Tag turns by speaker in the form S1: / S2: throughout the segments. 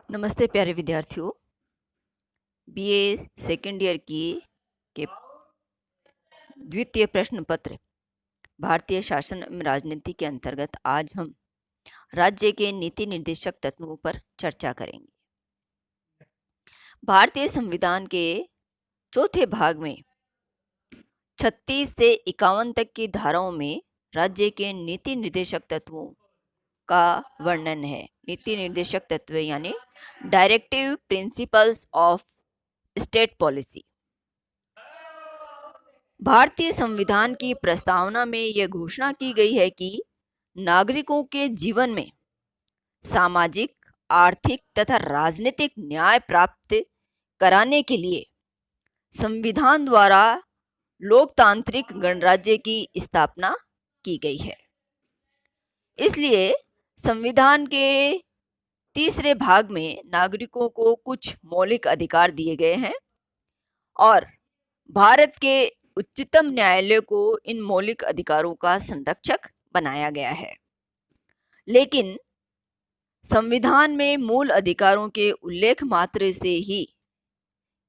S1: नमस्ते प्यारे विद्यार्थियों। बीए सेकेंड ईयर की के द्वितीय प्रश्न पत्र भारतीय शासन एवं राजनीति के अंतर्गत आज हम राज्य के नीति निर्देशक तत्वों पर चर्चा करेंगे। भारतीय संविधान के चौथे भाग में 36 से 51 तक की धाराओं में राज्य के नीति निर्देशक तत्वों का वर्णन है। नीति निर्देशक तत्व यानी directive principles of state policy. भारतीय संविधान की प्रस्तावना में यह घोषणा की गई है कि नागरिकों के जीवन में सामाजिक, आर्थिक तथा राजनीतिक न्याय प्राप्त कराने के लिए संविधान द्वारा लोकतांत्रिक गणराज्य की स्थापना की गई है। इसलिए संविधान के तीसरे भाग में नागरिकों को कुछ मौलिक अधिकार दिए गए हैं और भारत के उच्चतम न्यायालय को इन मौलिक अधिकारों का संरक्षक बनाया गया है। लेकिन संविधान में मूल अधिकारों के उल्लेख मात्र से ही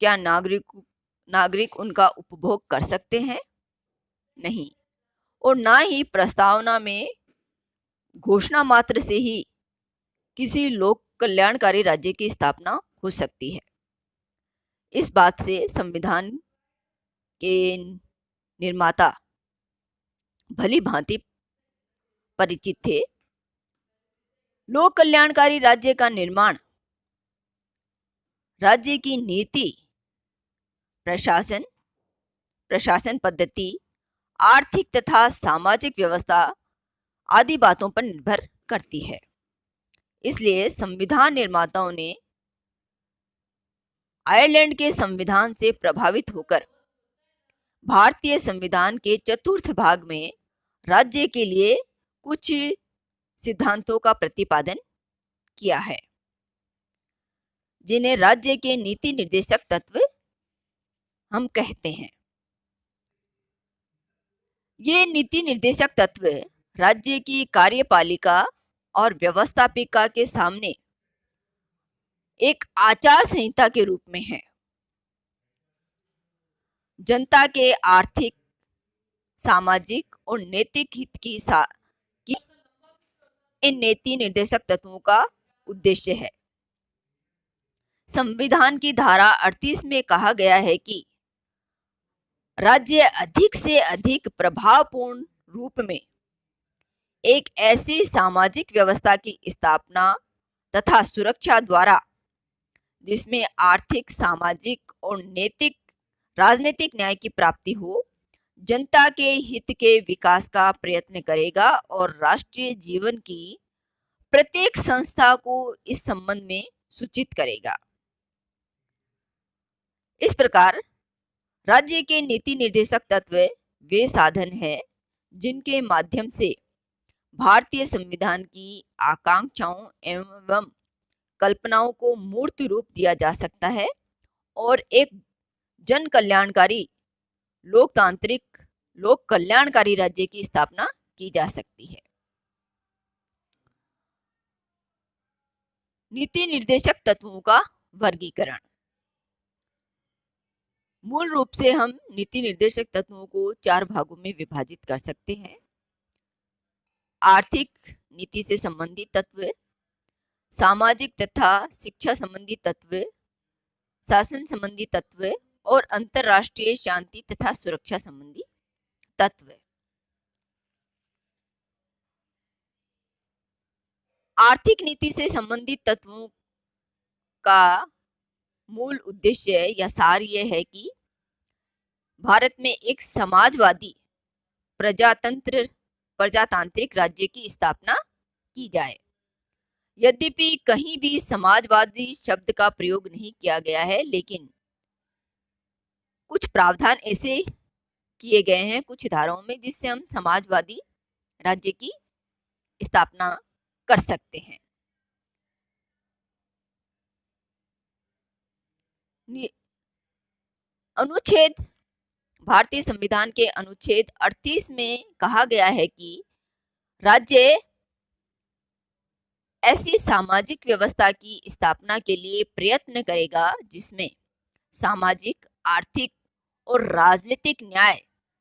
S1: क्या नागरिक उनका उपभोग कर सकते हैं? नहीं। और ना ही प्रस्तावना में घोषणा मात्र से ही किसी लोक कल्याणकारी राज्य की स्थापना हो सकती है। इस बात से संविधान के निर्माता भली भांति परिचित थे। लोक कल्याणकारी राज्य का निर्माण राज्य की नीति, प्रशासन पद्धति, आर्थिक तथा सामाजिक व्यवस्था आदि बातों पर निर्भर करती है। इसलिए संविधान निर्माताओं ने आयरलैंड के संविधान से प्रभावित होकर भारतीय संविधान के चतुर्थ भाग में राज्य के लिए कुछ सिद्धांतों का प्रतिपादन किया है, जिन्हें राज्य के नीति निर्देशक तत्व हम कहते हैं। ये नीति निर्देशक तत्व राज्य की कार्यपालिका और व्यवस्थापिका के सामने एक आचार संहिता के रूप में है। जनता के आर्थिक, सामाजिक और नैतिक हित की इन नीति निर्देशक तत्वों का उद्देश्य है। संविधान की धारा 38 में कहा गया है कि राज्य अधिक से अधिक प्रभावपूर्ण रूप में एक ऐसी सामाजिक व्यवस्था की स्थापना तथा सुरक्षा द्वारा जिसमें आर्थिक, सामाजिक और नैतिक राजनीतिक न्याय की प्राप्ति हो, जनता के हित के विकास का प्रयत्न करेगा और राष्ट्रीय जीवन की प्रत्येक संस्था को इस संबंध में सूचित करेगा। इस प्रकार राज्य के नीति निर्देशक तत्व वे साधन हैं जिनके माध्यम से भारतीय संविधान की आकांक्षाओं एवं कल्पनाओं को मूर्त रूप दिया जा सकता है और एक जन कल्याणकारी, लोकतांत्रिक, लोक कल्याणकारी राज्य की स्थापना की जा सकती है। नीति निर्देशक तत्वों का वर्गीकरण। मूल रूप से हम नीति निर्देशक तत्वों को 4 भागों में विभाजित कर सकते हैं। आर्थिक नीति से संबंधित तत्व, सामाजिक तथा शिक्षा संबंधी तत्व, शासन संबंधी तत्व और अंतरराष्ट्रीय शांति तथा सुरक्षा संबंधी तत्व। आर्थिक नीति से संबंधित तत्वों का मूल उद्देश्य या सार यह है कि भारत में एक समाजवादी प्रजातांत्रिक राज्य की स्थापना की जाए। यद्यपि कहीं भी समाजवादी शब्द का प्रयोग नहीं किया गया है, लेकिन कुछ प्रावधान ऐसे किए गए हैं कुछ धाराओं में जिससे हम समाजवादी राज्य की स्थापना कर सकते हैं। अनुच्छेद भारतीय संविधान के अनुच्छेद 38 में कहा गया है कि राज्य ऐसी सामाजिक व्यवस्था की स्थापना के लिए प्रयत्न करेगा जिसमें सामाजिक, आर्थिक और राजनीतिक न्याय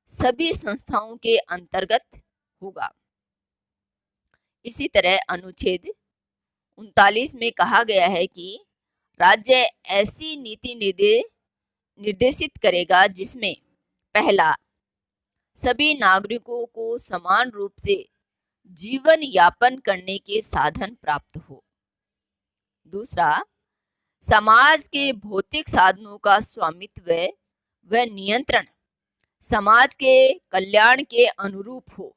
S1: सभी संस्थाओं के अंतर्गत होगा। इसी तरह अनुच्छेद 39 में कहा गया है कि राज्य ऐसी नीति निर्देशित करेगा जिसमें पहला, सभी नागरिकों को समान रूप से जीवन यापन करने के साधन प्राप्त हो। दूसरा, समाज के भौतिक साधनों का स्वामित्व व नियंत्रण समाज के कल्याण के अनुरूप हो।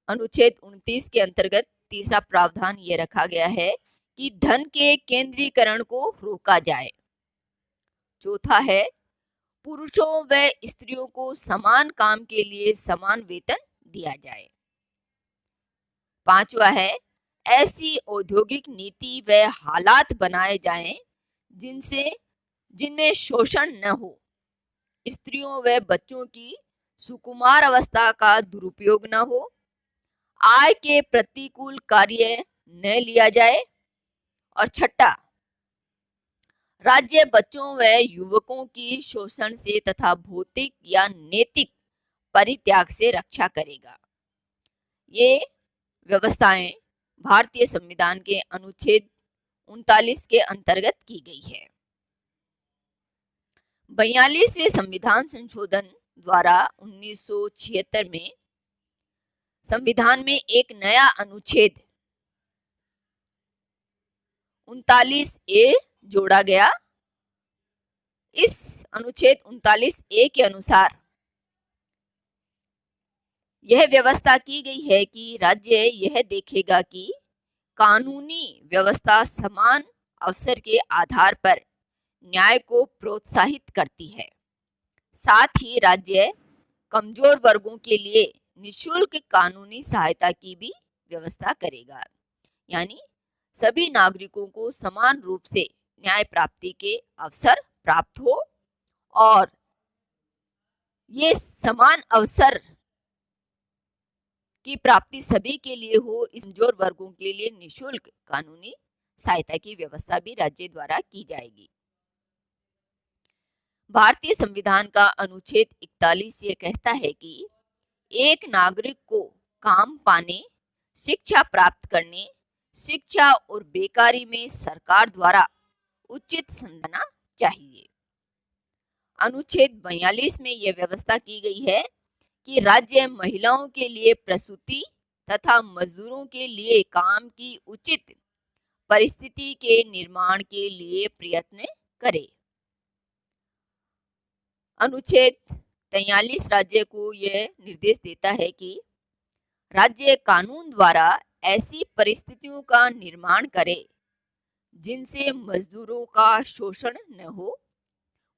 S1: अनुच्छेद 29 के अंतर्गत तीसरा प्रावधान ये रखा गया है कि धन के केंद्रीकरण को रोका जाए। चौथा है, पुरुषों व स्त्रियों को समान काम के लिए समान वेतन दिया जाए। पांचवा है, ऐसी औद्योगिक नीति व हालात बनाए जाएं जिनमें शोषण न हो, स्त्रियों व बच्चों की सुकुमार अवस्था का दुरुपयोग न हो, आय के प्रतिकूल कार्य न लिया जाए। और छठा, राज्य बच्चों व युवकों की शोषण से तथा भौतिक या नैतिक परित्याग से रक्षा करेगा। ये व्यवस्थाएं भारतीय संविधान के अनुच्छेद 39 के अंतर्गत की गई है। 42वें संविधान संशोधन द्वारा 1976 में संविधान में एक नया अनुच्छेद 39A जोड़ा गया। इस अनुच्छेद 39A के अनुसार यह व्यवस्था की गई है कि राज्य यह देखेगा कि कानूनी व्यवस्था समान अवसर के आधार पर न्याय को प्रोत्साहित करती है। साथ ही राज्य कमजोर वर्गों के लिए निःशुल्क कानूनी सहायता की भी व्यवस्था करेगा, यानी सभी नागरिकों को समान रूप से न्याय प्राप्ति के अवसर प्राप्त हो और ये समान अवसर की प्राप्ति सभी के लिए हो। इस कमजोर वर्गों के लिए निःशुल्क कानूनी सहायता की व्यवस्था भी राज्य द्वारा की जाएगी। भारतीय संविधान का अनुच्छेद 41 ये कहता है कि एक नागरिक को काम पाने, शिक्षा प्राप्त करने, शिक्षा और बेकारी में सरकार द्वारा उचित संसाधन चाहिए। अनुच्छेद 42 में यह व्यवस्था की गई है कि राज्य महिलाओं के लिए प्रसूति तथा मजदूरों के लिए काम की उचित परिस्थिति के निर्माण के लिए प्रयत्न करे। अनुच्छेद 43 राज्य को यह निर्देश देता है कि राज्य कानून द्वारा ऐसी परिस्थितियों का निर्माण करे जिनसे मजदूरों का शोषण न हो,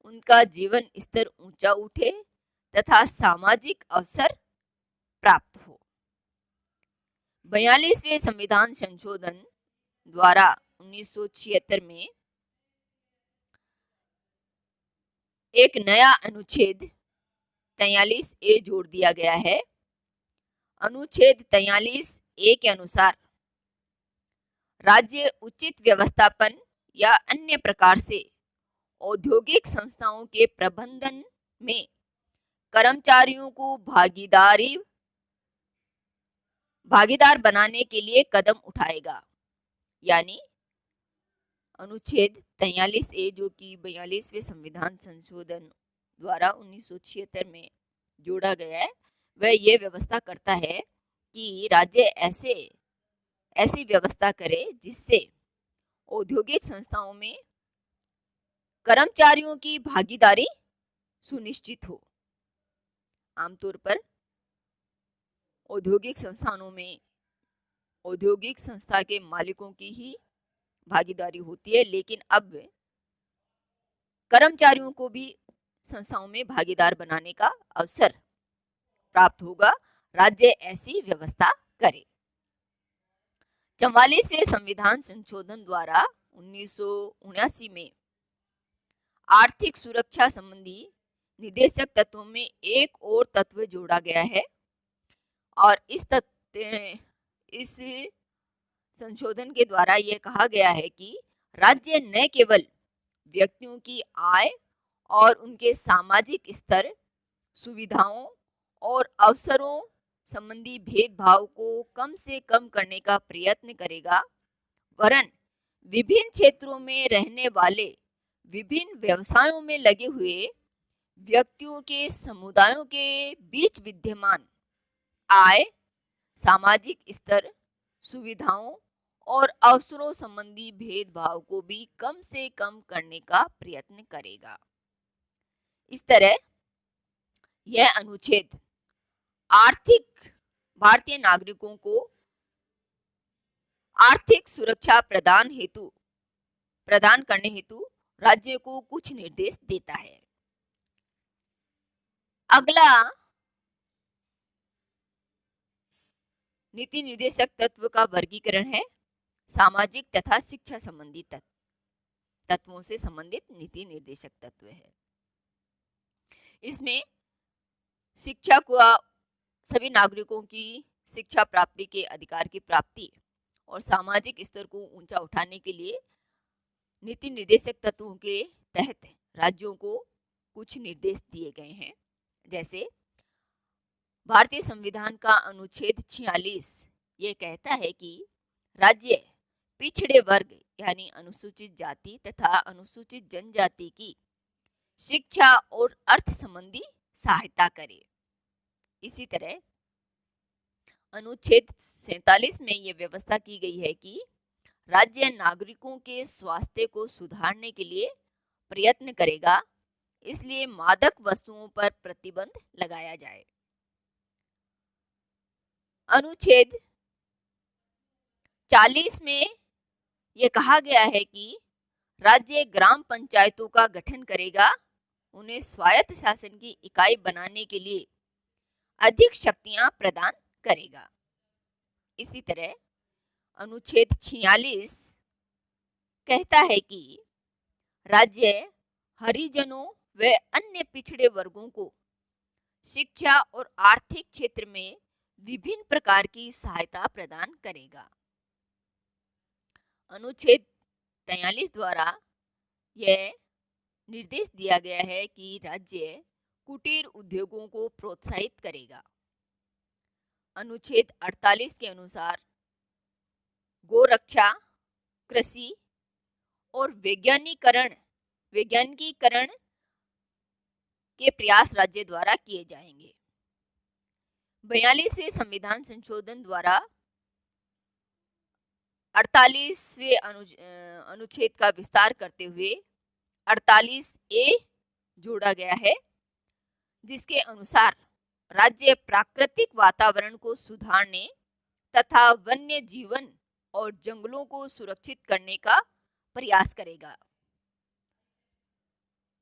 S1: उनका जीवन स्तर ऊंचा उठे तथा सामाजिक अवसर प्राप्त हो। 42वें संविधान संशोधन द्वारा 1976 में एक नया अनुच्छेद 43A जोड़ दिया गया है। अनुच्छेद 43A के अनुसार राज्य उचित व्यवस्थापन या अन्य प्रकार से औद्योगिक संस्थाओं के प्रबंधन में कर्मचारियों को भागीदार बनाने के लिए कदम उठाएगा। यानी अनुच्छेद 43A जो कि 42वें संविधान संशोधन द्वारा 1976 में जोड़ा गया है, वह ये व्यवस्था करता है कि राज्य ऐसी व्यवस्था करे जिससे औद्योगिक संस्थाओं में कर्मचारियों की भागीदारी सुनिश्चित हो। आमतौर पर औद्योगिक संस्थानों में औद्योगिक संस्था के मालिकों की ही भागीदारी होती है, लेकिन अब कर्मचारियों को भी संस्थाओं में भागीदार बनाने का अवसर प्राप्त होगा। राज्य ऐसी व्यवस्था करे। 44वें संविधान संशोधन द्वारा 1979 में आर्थिक सुरक्षा संबंधी निदेशक तत्वों में एक और तत्व जोड़ा गया है और इस संशोधन के द्वारा यह कहा गया है कि राज्य न केवल व्यक्तियों की आय और उनके सामाजिक स्तर, सुविधाओं और अवसरों संबंधी भेदभाव को कम से कम करने का प्रयत्न करेगा, वरन विभिन्न क्षेत्रों में रहने वाले विभिन्न व्यवसायों में लगे हुए व्यक्तियों के समुदायों के बीच विद्यमान आय, सामाजिक स्तर, सुविधाओं और अवसरों संबंधी भेदभाव को भी कम से कम करने का प्रयत्न करेगा। इस तरह यह अनुच्छेद आर्थिक भारतीय नागरिकों को आर्थिक सुरक्षा प्रदान करने हेतु राज्य को कुछ निर्देश देता है। अगला नीति निर्देशक तत्व का वर्गीकरण है सामाजिक तथा शिक्षा संबंधी तत्वों से संबंधित नीति निर्देशक तत्व है। इसमें शिक्षा को सभी नागरिकों की शिक्षा प्राप्ति के अधिकार की प्राप्ति और सामाजिक स्तर को ऊंचा उठाने के लिए नीति निर्देशक तत्वों के तहत राज्यों को कुछ निर्देश दिए गए हैं। जैसे भारतीय संविधान का अनुच्छेद 46 ये कहता है कि राज्य पिछड़े वर्ग यानी अनुसूचित जाति तथा अनुसूचित जनजाति की शिक्षा और अर्थ संबंधी सहायता करे। इसी तरह अनुच्छेद 47 में ये व्यवस्था की गई है कि राज्य नागरिकों के स्वास्थ्य को सुधारने के लिए प्रयत्न करेगा, इसलिए मादक वस्तुओं पर प्रतिबंध लगाया जाए। अनुच्छेद 40 में यह कहा गया है कि राज्य ग्राम पंचायतों का गठन करेगा, उन्हें स्वायत्त शासन की इकाई बनाने के लिए अधिक शक्तियां प्रदान करेगा। इसी तरह अनुच्छेद 46 कहता है कि राज्य हरिजनों व अन्य पिछड़े वर्गों को शिक्षा और आर्थिक क्षेत्र में विभिन्न प्रकार की सहायता प्रदान करेगा। अनुच्छेद 43 द्वारा यह निर्देश दिया गया है कि राज्य कुटीर उद्योगों को प्रोत्साहित करेगा। अनुच्छेद 48 के अनुसार गोरक्षा, कृषि और वैज्ञानिकीकरण के प्रयास राज्य द्वारा किए जाएंगे। 42वें संविधान संशोधन द्वारा 48वें अनुच्छेद का विस्तार करते हुए 48A जोड़ा गया है, जिसके अनुसार राज्य प्राकृतिक वातावरण को सुधारने तथा वन्य जीवन और जंगलों को सुरक्षित करने का प्रयास करेगा।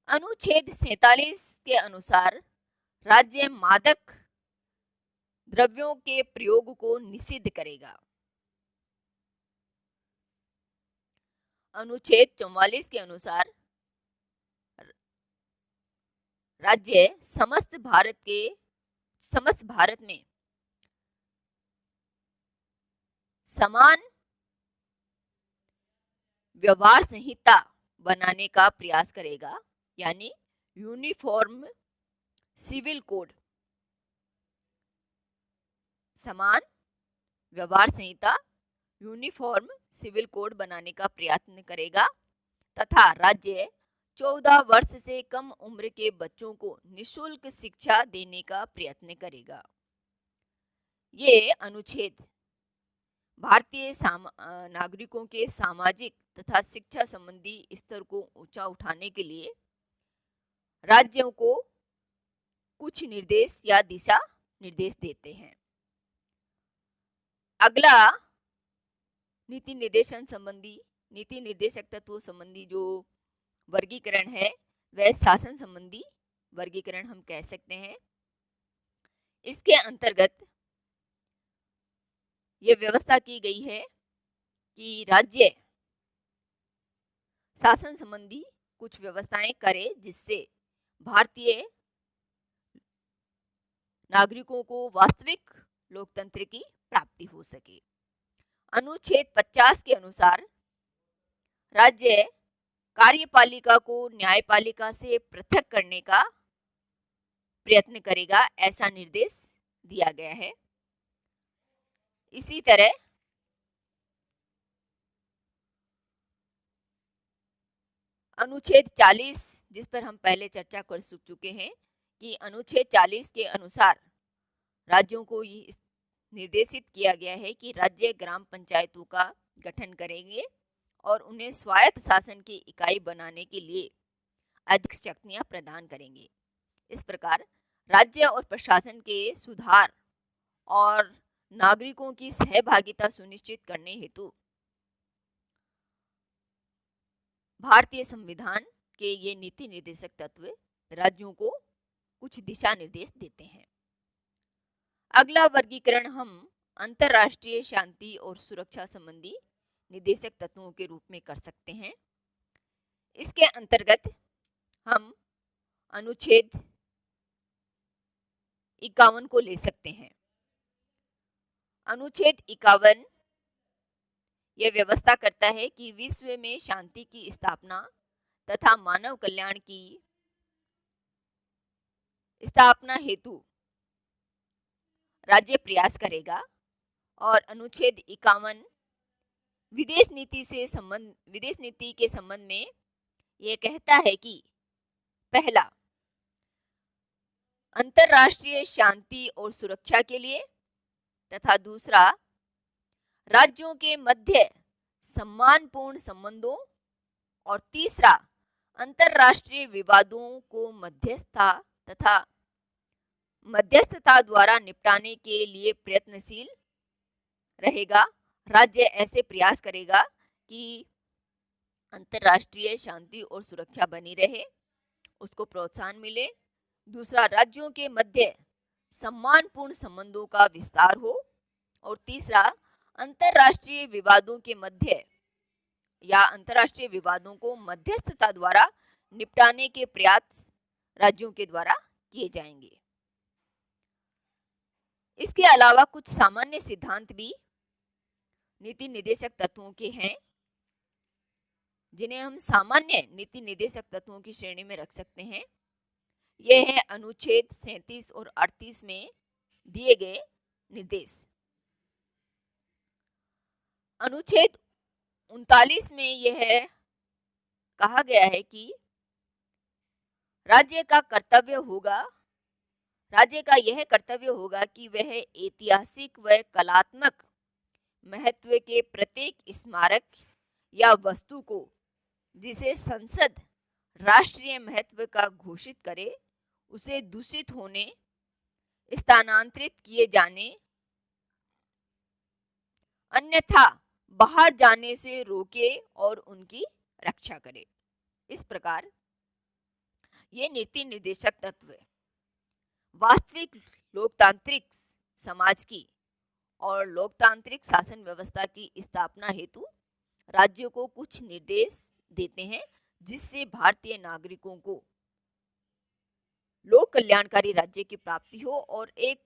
S1: अनुच्छेद 47 के अनुसार राज्य मादक द्रव्यों के प्रयोग को निषिद्ध करेगा। अनुच्छेद 44 के अनुसार राज्य समस्त भारत में समान व्यवहार संहिता बनाने का प्रयास करेगा, यानी यूनिफॉर्म सिविल कोड, समान व्यवहार संहिता यूनिफॉर्म सिविल कोड बनाने का प्रयत्न करेगा तथा राज्य 14 वर्ष से कम उम्र के बच्चों को निःशुल्क शिक्षा देने का प्रयत्न करेगा। ये अनुच्छेद भारतीय नागरिकों के सामाजिक तथा शिक्षा संबंधी स्तर को ऊंचा उठाने के लिए राज्यों को कुछ निर्देश या दिशा निर्देश देते हैं। अगला नीति निर्देशक तत्वों संबंधी जो वर्गीकरण है वह शासन संबंधी वर्गीकरण हम कह सकते हैं। इसके अंतर्गत ये व्यवस्था की गई है कि राज्य शासन संबंधी कुछ व्यवस्थाएं करे जिससे भारतीय नागरिकों को वास्तविक लोकतंत्र की प्राप्ति हो सके। अनुच्छेद 50 के अनुसार राज्य कार्यपालिका को न्यायपालिका से पृथक करने का प्रयत्न करेगा, ऐसा निर्देश दिया गया है। इसी तरह अनुच्छेद 40, जिस पर हम पहले चर्चा कर चुके हैं, कि अनुच्छेद 40 के अनुसार राज्यों को ये निर्देशित किया गया है कि राज्य ग्राम पंचायतों का गठन करेंगे और उन्हें स्वायत्त शासन की इकाई बनाने के लिए अधिक शक्तियां प्रदान करेंगे। इस प्रकार राज्य और प्रशासन के सुधार और नागरिकों की सहभागिता सुनिश्चित करने हेतु भारतीय संविधान के ये नीति निर्देशक तत्व राज्यों को कुछ दिशा निर्देश देते हैं। अगला वर्गीकरण हम अंतर्राष्ट्रीय शांति और सुरक्षा संबंधी निर्देशक तत्वों के रूप में कर सकते हैं। इसके अंतर्गत हम अनुच्छेद 51 को ले सकते हैं। अनुच्छेद 51 यह व्यवस्था करता है कि विश्व में शांति की स्थापना तथा मानव कल्याण की स्थापना हेतु राज्य प्रयास करेगा। और अनुच्छेद 51 विदेश नीति के संबंध में यह कहता है कि पहला, अंतर्राष्ट्रीय शांति और सुरक्षा के लिए, तथा दूसरा, राज्यों के मध्य सम्मानपूर्ण संबंधों, और तीसरा, अंतर्राष्ट्रीय विवादों को मध्यस्थता द्वारा निपटाने के लिए प्रयत्नशील रहेगा। राज्य ऐसे प्रयास करेगा कि अंतर्राष्ट्रीय शांति और सुरक्षा बनी रहे, उसको प्रोत्साहन मिले। दूसरा, राज्यों के मध्य सम्मानपूर्ण संबंधों का विस्तार हो। और तीसरा, अंतर्राष्ट्रीय विवादों के मध्य या अंतर्राष्ट्रीय विवादों को मध्यस्थता द्वारा निपटाने के प्रयास राज्यों के द्वारा किए जाएंगे। इसके अलावा कुछ सामान्य सिद्धांत भी नीति निर्देशक तत्वों के हैं, जिन्हें हम सामान्य नीति निर्देशक तत्वों की श्रेणी में रख सकते हैं। यह है अनुच्छेद 37 और 38 में दिए गए निर्देश। अनुच्छेद 39 में यह कहा गया है कि राज्य का यह कर्तव्य होगा कि वह ऐतिहासिक व कलात्मक महत्व के प्रत्येक स्मारक या वस्तु को, जिसे संसद राष्ट्रीय महत्व का घोषित करे, उसे दूषित होने, स्थानांतरित किए जाने, अन्यथा बाहर जाने से रोके और उनकी रक्षा करे। इस प्रकार ये नीति निर्देशक तत्व वास्तविक लोकतांत्रिक समाज की और लोकतांत्रिक शासन व्यवस्था की स्थापना हेतु राज्यों को कुछ निर्देश देते हैं, जिससे भारतीय नागरिकों को लोक कल्याणकारी राज्य की प्राप्ति हो और एक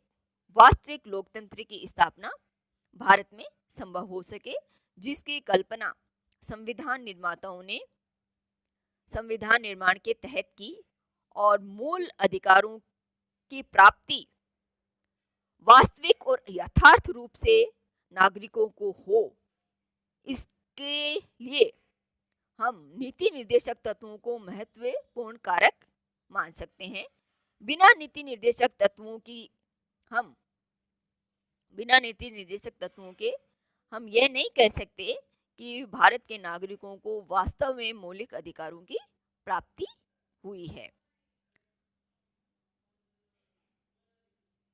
S1: वास्तविक लोकतंत्र की स्थापना भारत में संभव हो सके, जिसकी कल्पना संविधान निर्माताओं ने संविधान निर्माण के तहत की और मूल अधिकारों की प्राप्ति वास्तविक और यथार्थ रूप से नागरिकों को हो। इसके लिए हम नीति निर्देशक तत्वों को महत्वपूर्ण कारक मान सकते हैं। बिना नीति निर्देशक तत्वों के हम यह नहीं कह सकते कि भारत के नागरिकों को वास्तव में मौलिक अधिकारों की प्राप्ति हुई है।